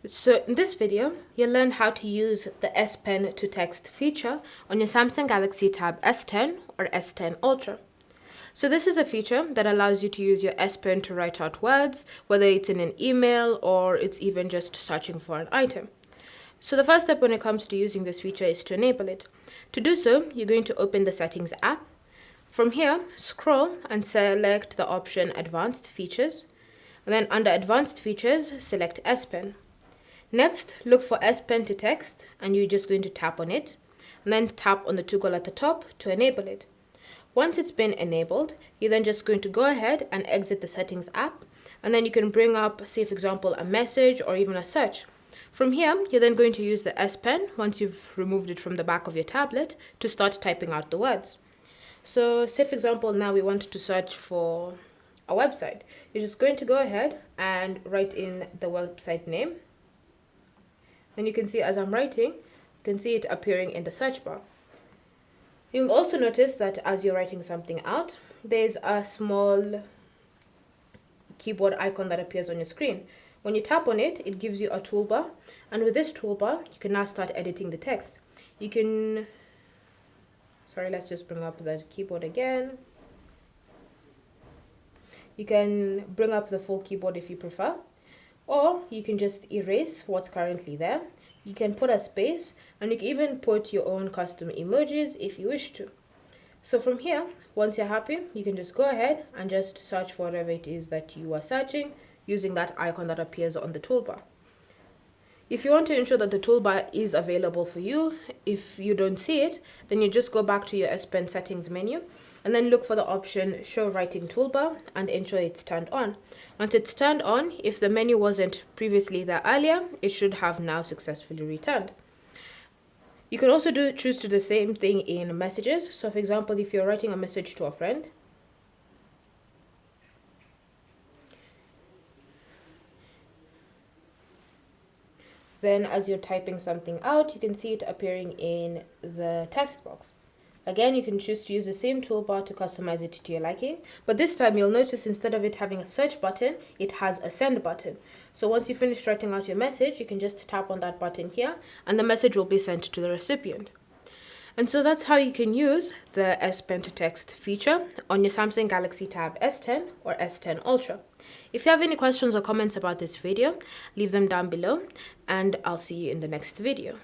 So in this video, you'll learn how to use the S Pen to text feature on your Samsung Galaxy Tab S10 or S10 Ultra. So this is a feature that allows you to use your S Pen to write out words, whether it's in an email or it's even just searching for an item. So the first step when it comes to using this feature is to enable it. To do so, you're going to open the Settings app. From here, scroll and select the option Advanced Features. And then under Advanced Features, select S Pen. Next, look for S Pen to text and you're just going to tap on it and then tap on the toggle at the top to enable it. Once it's been enabled, you're then just going to go ahead and exit the Settings app, and then you can bring up, say for example, a message or even a search. From here, you're then going to use the S Pen once you've removed it from the back of your tablet to start typing out the words. So say for example, now we want to search for a website. You're just going to go ahead and write in the website name. And you can see as I'm writing, you can see it appearing in the search bar. You'll also notice that as you're writing something out, there's a small keyboard icon that appears on your screen. When you tap on it, it gives you a toolbar. And with this toolbar, you can now start editing the text. You can, let's just bring up the keyboard again. You can bring up the full keyboard if you prefer. Or you can just erase what's currently there. You can put a space and you can even put your own custom emojis if you wish to. So from here, once you're happy, you can just go ahead and just search for whatever it is that you are searching using that icon that appears on the toolbar. If you want to ensure that the toolbar is available for you, if you don't see it, then you just go back to your S Pen settings menu and then look for the option Show Writing Toolbar and ensure it's turned on. Once it's turned on, if the menu wasn't previously there earlier, it should have now successfully returned. You can also choose to do the same thing in messages. So for example, if you're writing a message to a friend, then as you're typing something out, you can see it appearing in the text box. Again, you can choose to use the same toolbar to customize it to your liking, but this time you'll notice instead of it having a search button, it has a send button. So once you finish writing out your message, you can just tap on that button here and the message will be sent to the recipient. And so that's how you can use the S Pen to text feature on your Samsung Galaxy Tab S10 or S10 Ultra. If you have any questions or comments about this video, leave them down below and I'll see you in the next video.